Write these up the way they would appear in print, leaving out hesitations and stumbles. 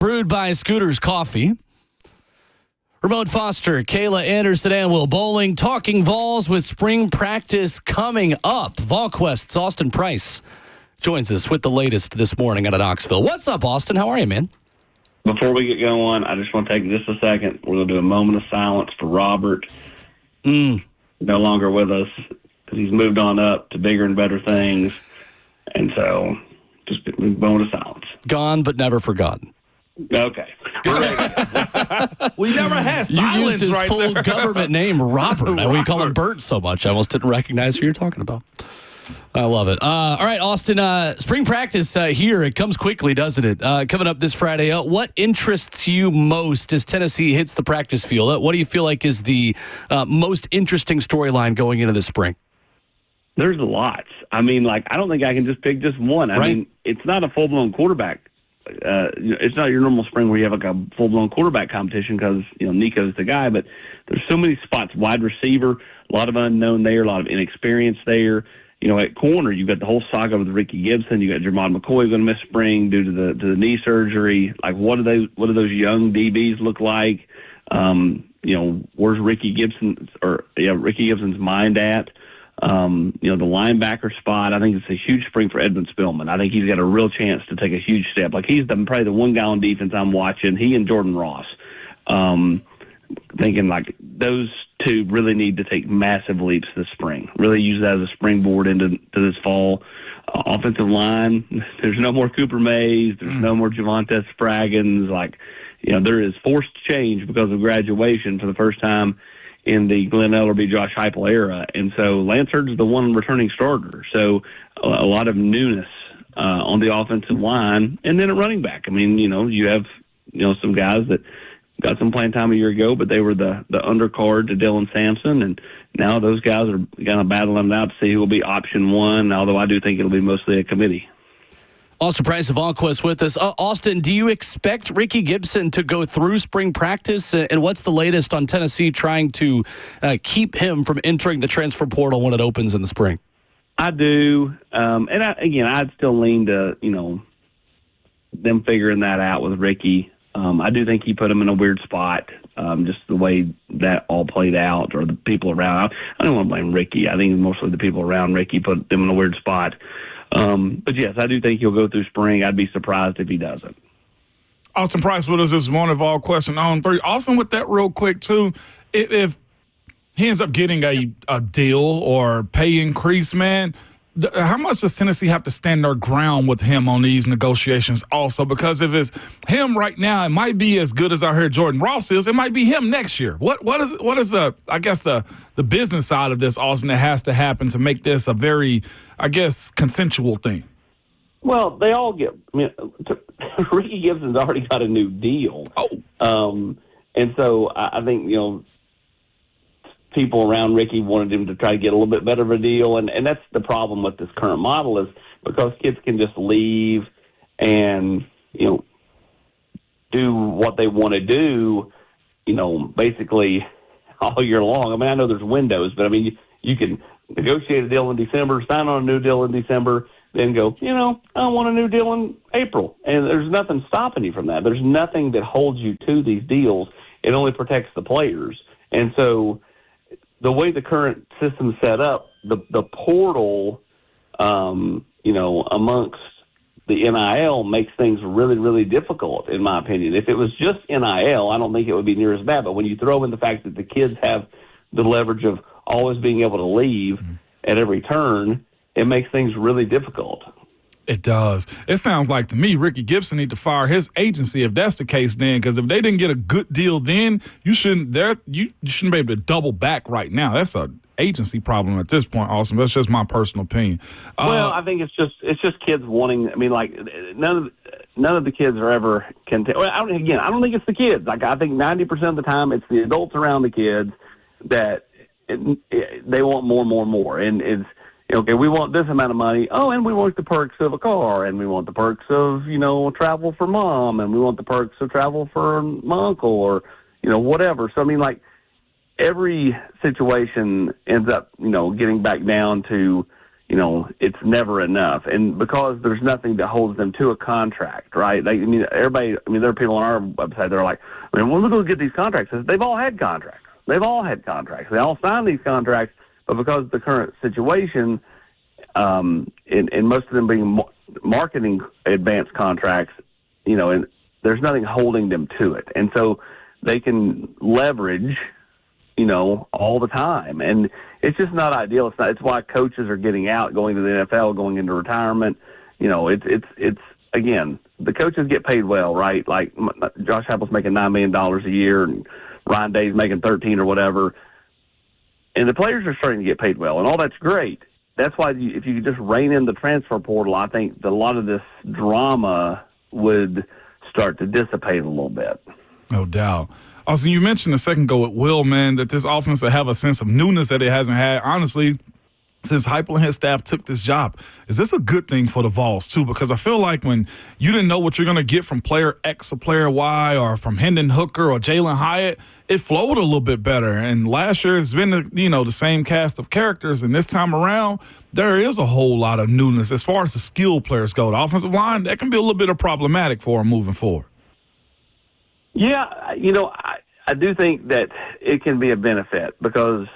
brewed by Scooter's Coffee. Ramon Foster, Kayla Anderson, and Will Bowling talking Vols with spring practice coming up. VolQuest's Austin Price joins us with the latest this morning out of Knoxville. What's up, Austin? How are you, man? Before we get going, I just want to take just a second. We're going to do a moment of silence for Robert. No longer with us because he's moved on up to bigger and better things. And so just a moment of silence. Gone but never forgotten. Okay. We never had silence. You used his right full there. government name, Robert. We call him Bert so much. I almost didn't recognize who you're talking about. I love it. All right, Austin, spring practice here. It comes quickly, doesn't it? Coming up this Friday. What interests you most as Tennessee hits the practice field? What do you feel like is the most interesting storyline going into the spring? There's lots. I mean, I don't think I can just pick just one. I mean, it's not a full-blown quarterback. It's not your normal spring where you have a full-blown quarterback competition because, Nico's the guy, but there's so many spots. Wide receiver, a lot of unknown there, a lot of inexperience there. At corner, you've got the whole saga with Rickey Gibson. You got Jermod McCoy going to miss spring due to the knee surgery. What do those young DBs look like? Where's Rickey Gibson Rickey Gibson's mind at? The linebacker spot, I think it's a huge spring for Edmund Spillman. I think he's got a real chance to take a huge step. He's probably the one guy on defense I'm watching. He and Jordan Ross. Thinking those two really need to take massive leaps this spring. Really use that as a springboard into this fall. Offensive line, there's no more Cooper Mays. There's no more Javonte Spraggins. There is forced change because of graduation for the first time in the Glenn Ellerby, Josh Heupel era. And so Lance Hurd is the one returning starter. So a lot of newness on the offensive line. And then at running back, you have, some guys that got some playing time a year ago, but they were the undercard to Dylan Sampson. And now those guys are kind of battling out to see who will be option one, although I do think it'll be mostly a committee. Austin Price of VolQuest with us. Austin, do you expect Rickey Gibson to go through spring practice? And what's the latest on Tennessee trying to keep him from entering the transfer portal when it opens in the spring? I do. I'd still lean to, them figuring that out with Rickey. I do think he put him in a weird spot, just the way that all played out, or the people around. I don't want to blame Rickey. I think mostly the people around Rickey put them in a weird spot. But yes, I do think he'll go through spring. I'd be surprised if he doesn't. Austin Price with us this morning, VolQuest on 3. Austin, with that real quick, too, if he ends up getting a deal or pay increase, man, how much does Tennessee have to stand their ground with him on these negotiations also? Because if it's him right now, it might be as good as I heard Jordan Ross is. It might be him next year. What is the business side of this, Austin, that has to happen to make this a very, consensual thing? Well, they all get. Rickey Gibson's already got a new deal. And so I think people around Rickey wanted him to try to get a little bit better of a deal, and that's the problem with this current model is because kids can just leave and do what they want to do, basically all year long. I know there's windows, but you can negotiate a deal in December, sign on a new deal in December, then go, I want a new deal in April, and there's nothing stopping you from that. There's nothing that holds you to these deals. It only protects the players, and so. The way the current system's set up, the portal, amongst the NIL makes things really, really difficult, in my opinion. If it was just NIL, I don't think it would be near as bad. But when you throw in the fact that the kids have the leverage of always being able to leave at every turn, it makes things really difficult. It does. It sounds like to me Rickey Gibson need to fire his agency if that's the case then, because if they didn't get a good deal then, you shouldn't be able to double back right now. That's an agency problem at this point, Austin. That's just my personal opinion. Well, I think it's just kids wanting. None of the kids are ever content. I don't think it's the kids. I think 90% of the time it's the adults around the kids that they want more, and it's. Okay, we want this amount of money. Oh, and we want the perks of a car, and we want the perks of, travel for mom, and we want the perks of travel for my uncle, or, whatever. So, every situation ends up, getting back down to, it's never enough. And because there's nothing that holds them to a contract, right? There are people on our website that are like, when we go get these contracts, they've all had contracts. They all signed these contracts, but because of the current situation, and most of them being marketing advanced contracts, and there's nothing holding them to it. And so they can leverage, all the time. And it's just not ideal. It's why coaches are getting out, going to the NFL, going into retirement. It's again, the coaches get paid well, right? Like Josh Heupel's making $9 million a year and Ryan Day's making 13 or whatever. And the players are starting to get paid well, and all that's great. That's why if you could just rein in the transfer portal, I think that a lot of this drama would start to dissipate a little bit. No doubt. Also, you mentioned a second ago at Will, man, that this offense will have a sense of newness that it hasn't had, honestly, since Heupel and his staff took this job. Is this a good thing for the Vols, too? Because I feel like when you didn't know what you're going to get from player X or player Y or from Hendon Hooker or Jalen Hyatt, it flowed a little bit better. And last year it's been, the same cast of characters. And this time around, there is a whole lot of newness. As far as the skill players go, the offensive line, that can be a little bit of problematic for them moving forward. Yeah, I do think that it can be a benefit because,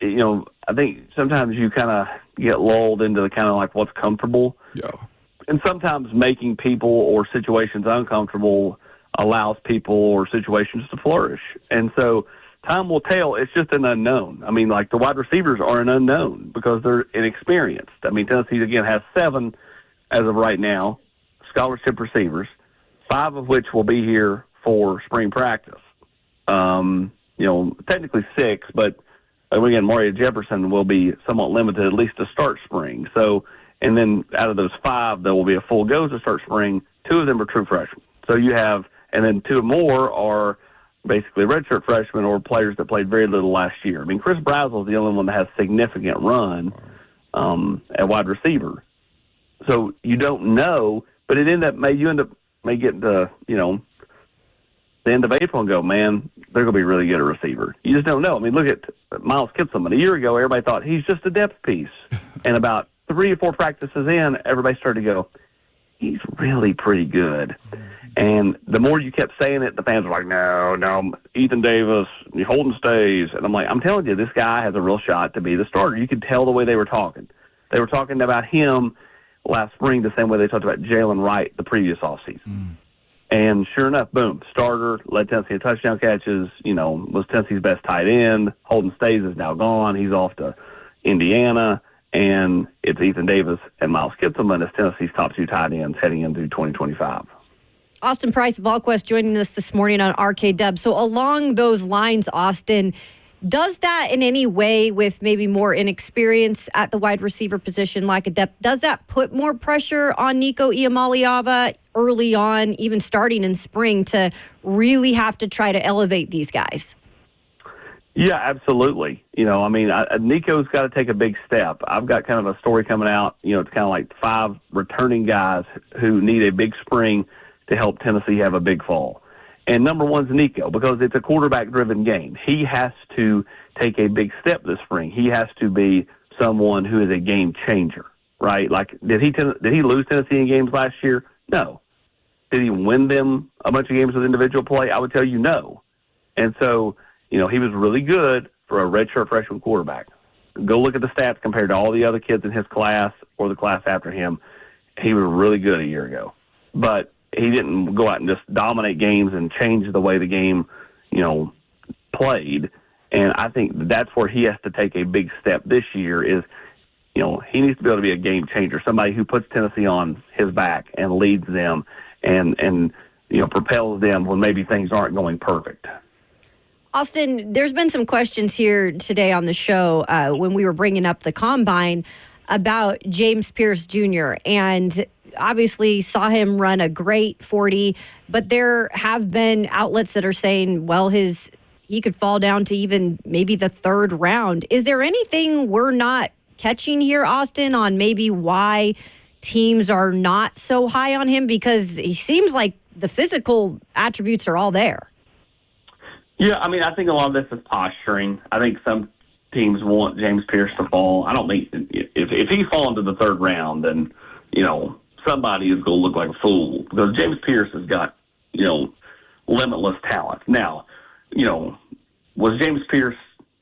I think sometimes you kind of get lulled into the kind of like what's comfortable. Yeah. And sometimes making people or situations uncomfortable allows people or situations to flourish. And so time will tell. It's just an unknown. I mean, like the wide receivers are an unknown because they're inexperienced. I mean, Tennessee, again, has 7 as of right now, scholarship receivers, 5 of which will be here for spring practice. Technically 6, but again, Mario Jefferson will be somewhat limited, at least to start spring. So, and then out of those 5, there will be a full go to start spring. 2 of them are true freshmen. So you have, and then 2 more are basically redshirt freshmen or players that played very little last year. I mean, Chris Brazel is the only one that has significant run at wide receiver. So you don't know, but you end up may get to, the end of April and go, man, they're going to be really good at receiver. You just don't know. I mean, look at Miles Gibson. A year ago, everybody thought he's just a depth piece. And about 3 or 4 practices in, everybody started to go, he's really pretty good. And the more you kept saying it, the fans were like, no, Ethan Davis, Holden stays. And I'm like, I'm telling you, this guy has a real shot to be the starter. You could tell the way they were talking. They were talking about him last spring the same way they talked about Jalen Wright the previous offseason. And sure enough, boom, starter, led Tennessee in touchdown catches, was Tennessee's best tight end. Holden Stays is now gone. He's off to Indiana. And it's Ethan Davis and Miles Gibson as Tennessee's top 2 tight ends heading into 2025. Austin Price of VolQuest joining us this morning on RK Dub. So along those lines, Austin, does that in any way with maybe more inexperience at the wide receiver position, lack of depth, does that put more pressure on Nico Iamaleava early on, even starting in spring, to really have to try to elevate these guys? Yeah, absolutely. Nico's got to take a big step. I've got kind of a story coming out, it's kind of like 5 returning guys who need a big spring to help Tennessee have a big fall. And number 1's Nico, because it's a quarterback-driven game. He has to take a big step this spring. He has to be someone who is a game changer, right? Like, did he lose Tennessee in games last year? No. Did he win them a bunch of games with individual play? I would tell you no. And so, he was really good for a redshirt freshman quarterback. Go look at the stats compared to all the other kids in his class or the class after him. He was really good a year ago. But he didn't go out and just dominate games and change the way the game, played. And I think that's where he has to take a big step this year is, he needs to be able to be a game changer, somebody who puts Tennessee on his back and leads them and propels them when maybe things aren't going perfect. Austin, there's been some questions here today on the show when we were bringing up the combine about James Pierce Jr. and obviously saw him run a great 40, but there have been outlets that are saying, well, he could fall down to even maybe the 3rd round. Is there anything we're not catching here, Austin, on maybe why teams are not so high on him? Because he seems like the physical attributes are all there. Yeah, I think a lot of this is posturing. I think some teams want James Pierce to fall. I don't think if he falls into the third round, then somebody is going to look like a fool because James Pierce has got limitless talent. Now, was James Pierce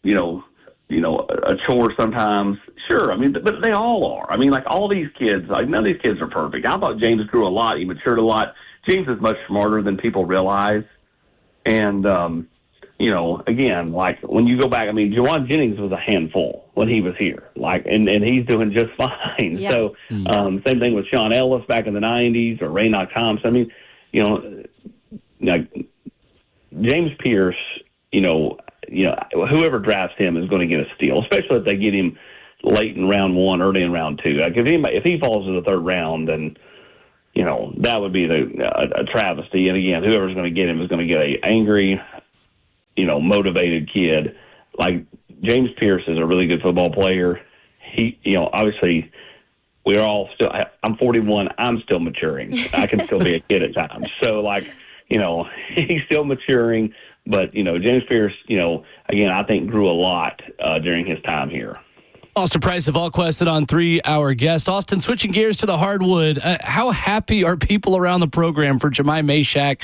a chore sometimes? Sure. I mean, but they all are. I mean, like all these kids, like none of these kids are perfect. I thought James grew a lot. He matured a lot. James is much smarter than people realize. And, again, like when you go back, I mean, Juwan Jennings was a handful when he was here, and he's doing just fine. Yeah. So, same thing with Sean Ellis back in the 90s or Raynoch Thompson. I mean, like James Pierce, whoever drafts him is going to get a steal, especially if they get him late in round 1, early in round 2. Like if he falls to the third round, then that would be a travesty. And again, whoever's going to get him is going to get a angry, motivated kid. Like James Pierce is a really good football player. He, obviously, we're all still. I'm 41. I'm still maturing. I can still be a kid at times. So he's still maturing. But, James Pierce, again, I think grew a lot during his time here. Austin Price of VolQuest's on 3, our guest. Austin, switching gears to the hardwood, how happy are people around the program for Jemai Mashack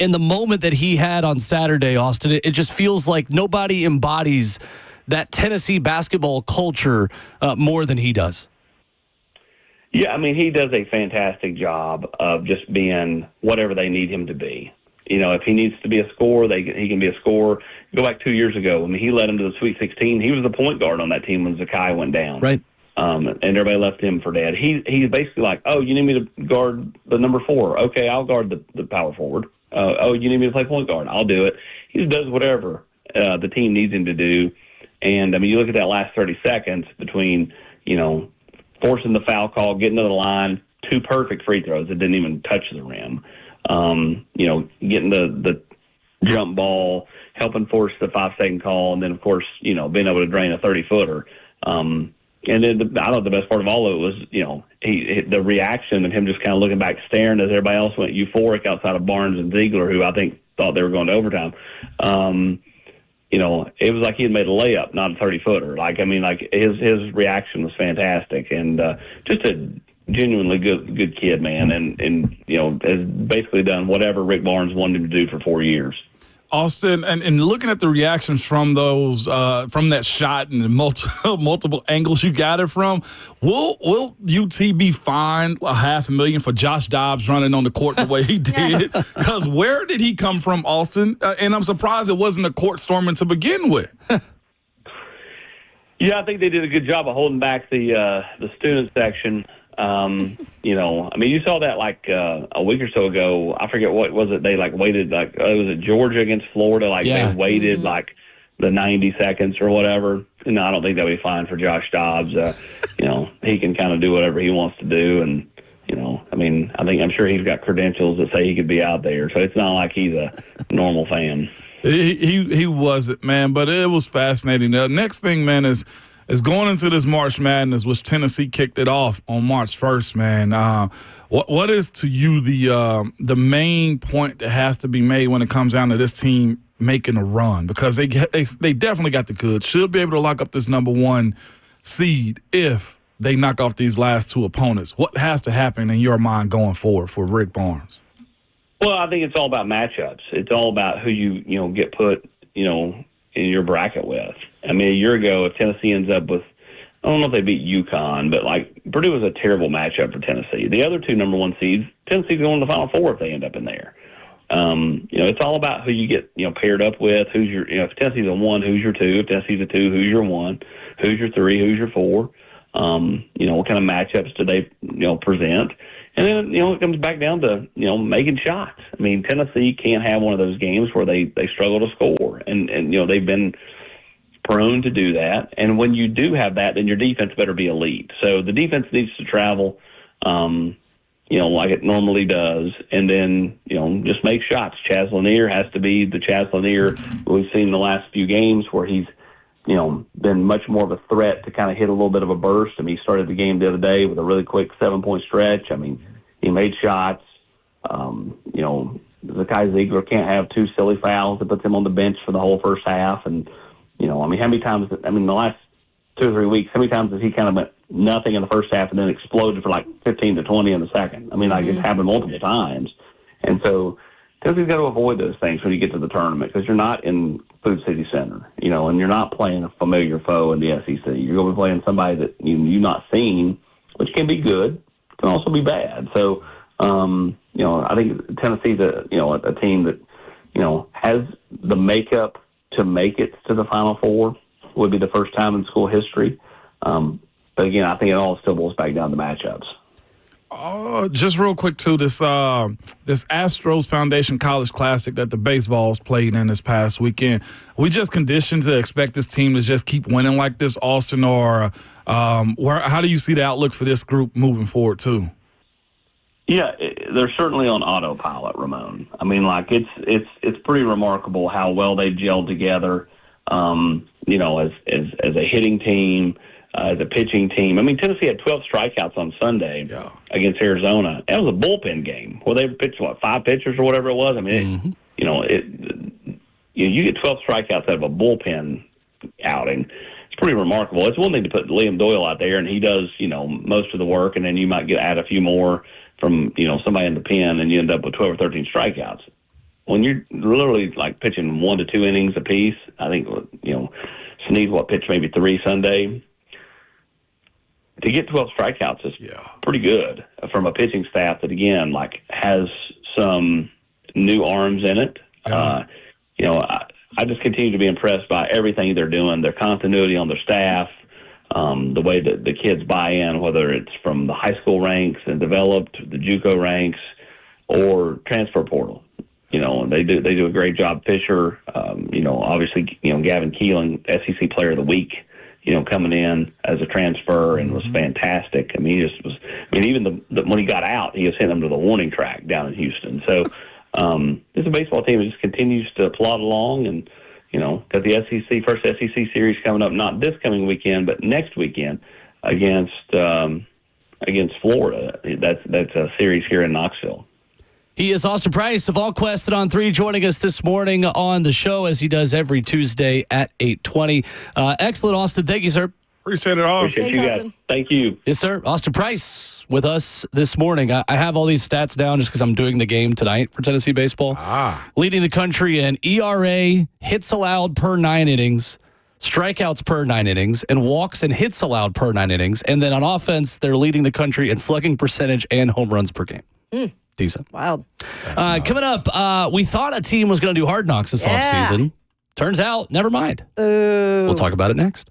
in the moment that he had on Saturday, Austin? It just feels like nobody embodies that Tennessee basketball culture more than he does. Yeah, I mean, he does a fantastic job of just being whatever they need him to be. If he needs to be a scorer, he can be a scorer. Go back 2 years ago. I mean, he led him to the Sweet 16. He was the point guard on that team when Zakai went down. Right. And everybody left him for dead. He's basically like, oh, you need me to guard the number 4. Okay, I'll guard the power forward. Oh, you need me to play point guard. I'll do it. He just does whatever the team needs him to do. And, I mean, you look at that last 30 seconds between, forcing the foul call, getting to the line, 2 perfect free throws that didn't even touch the rim. Getting the jump ball, helping force the 5-second call, and then, of course, being able to drain a 30-footer. And then I thought the best part of all of it was, the reaction of him just kind of looking back, staring as everybody else went euphoric outside of Barnes and Ziegler, who I think thought they were going to overtime. It was like he had made a layup, not a 30-footer. His reaction was fantastic, and just a genuinely good kid, man, and has basically done whatever Rick Barnes wanted him to do for 4 years. Austin, and looking at the reactions from those from that shot and the multiple angles you got it from, will UT be fined $500,000 for Josh Dobbs running on the court the way he did? Because where did he come from, Austin? And I'm surprised it wasn't a court storming to begin with. Yeah, I think they did a good job of holding back the student section. You saw that a week or so ago. I forget what was it. They waited was it Georgia against Florida? They waited the 90 seconds or whatever. No, I don't think that would be fine for Josh Dobbs. He can kind of do whatever he wants to do, and I'm sure he's got credentials that say he could be out there. So it's not like he's a normal fan. He wasn't, man, but it was fascinating. The next thing, man, is going into this March Madness, which Tennessee kicked it off on March 1st, man. What is to you the main point that has to be made when it comes down to this team making a run? Because they definitely got the goods. Should be able to lock up this number 1 seed if they knock off these last 2 opponents. What has to happen in your mind going forward for Rick Barnes? Well, I think it's all about matchups. It's all about who you get put in your bracket with. I mean, a year ago, if Tennessee ends up with, I don't know if they beat UConn, but Purdue was a terrible matchup for Tennessee. The other 2 number 1 seeds, Tennessee's going to the Final Four if they end up in there. It's all about who you get paired up with. Who's your if Tennessee's a 1, who's your 2? If Tennessee's a 2, who's your 1? Who's your 3? Who's your 4? What kind of matchups do they present? And then it comes back down to making shots. I mean, Tennessee can't have one of those games where they struggle to score, and they've been prone to do that. And when you do have that, then your defense better be elite. So the defense needs to travel, like it normally does, and then just make shots. Chaz Lanier has to be the Chaz Lanier we've seen in the last few games, where he's been much more of a threat to kind of hit a little bit of a burst. I mean, he started the game the other day with a really quick 7-point stretch. I mean, he made shots. Zakai Ziegler can't have 2 silly fouls that puts him on the bench for the whole first half. And, I mean, how many times? The last 2 or 3 weeks, how many times has he kind of went nothing in the first half and then exploded for like 15 to 20 in the second? I mean, like it's happened multiple times, and so Tennessee's got to avoid those things when you get to the tournament because you're not in Food City Center, and you're not playing a familiar foe in the SEC. You're going to be playing somebody that you've not seen, which can be good, can also be bad. So, I think Tennessee's a team that, has the makeup to make it to the Final Four. Would be the first time in school history. But again, I think it all still boils back down to matchups. Just real quick too, this Astros Foundation College Classic that the Vols played in this past weekend. We just conditioned to expect this team to just keep winning like this, Austin, or how do you see the outlook for this group moving forward too? Yeah, they're certainly on autopilot, Ramon. I mean, like it's pretty remarkable how well they've gelled together. As a hitting team. As a pitching team. I mean, Tennessee had 12 strikeouts on Sunday against Arizona. That was a bullpen game where they pitched, 5 pitchers or whatever it was? I mean, you get 12 strikeouts out of a bullpen outing. It's pretty remarkable. It's one thing to put Liam Doyle out there, and he does, most of the work, and then you might add a few more from, somebody in the pen, and you end up with 12 or 13 strikeouts. When you're literally, pitching 1 to 2 innings apiece, I think, Snead, pitched maybe 3 Sunday. To get 12 strikeouts is pretty good from a pitching staff that, again, has some new arms in it. I just continue to be impressed by everything they're doing, their continuity on their staff, the way that the kids buy in, whether it's from the high school ranks and developed, the JUCO ranks, or transfer portal. They do a great job. Fisher, obviously, Gavin Keeling, SEC Player of the Week, coming in as a transfer and was fantastic. I mean, he just was. I mean, even when he got out, he was hitting them to the warning track down in Houston. So, this is a baseball team that just continues to plod along, and got the first SEC series coming up, not this coming weekend, but next weekend against Florida. That's a series here in Knoxville. He is Austin Price of VolQuest's and On 3, joining us this morning on the show as he does every Tuesday at 8:20. Excellent, Austin. Thank you, sir. Appreciate it, Austin. Appreciate you guys. Thank you. Yes, sir. Austin Price with us this morning. I have all these stats down just because I'm doing the game tonight for Tennessee baseball. Leading the country in ERA, hits allowed per 9 innings, strikeouts per 9 innings, and walks and hits allowed per 9 innings. And then on offense, they're leading the country in slugging percentage and home runs per game. Decent. Wow. Coming up, we thought a team was going to do Hard Knocks this offseason. Turns out, never mind. Ooh. We'll talk about it next.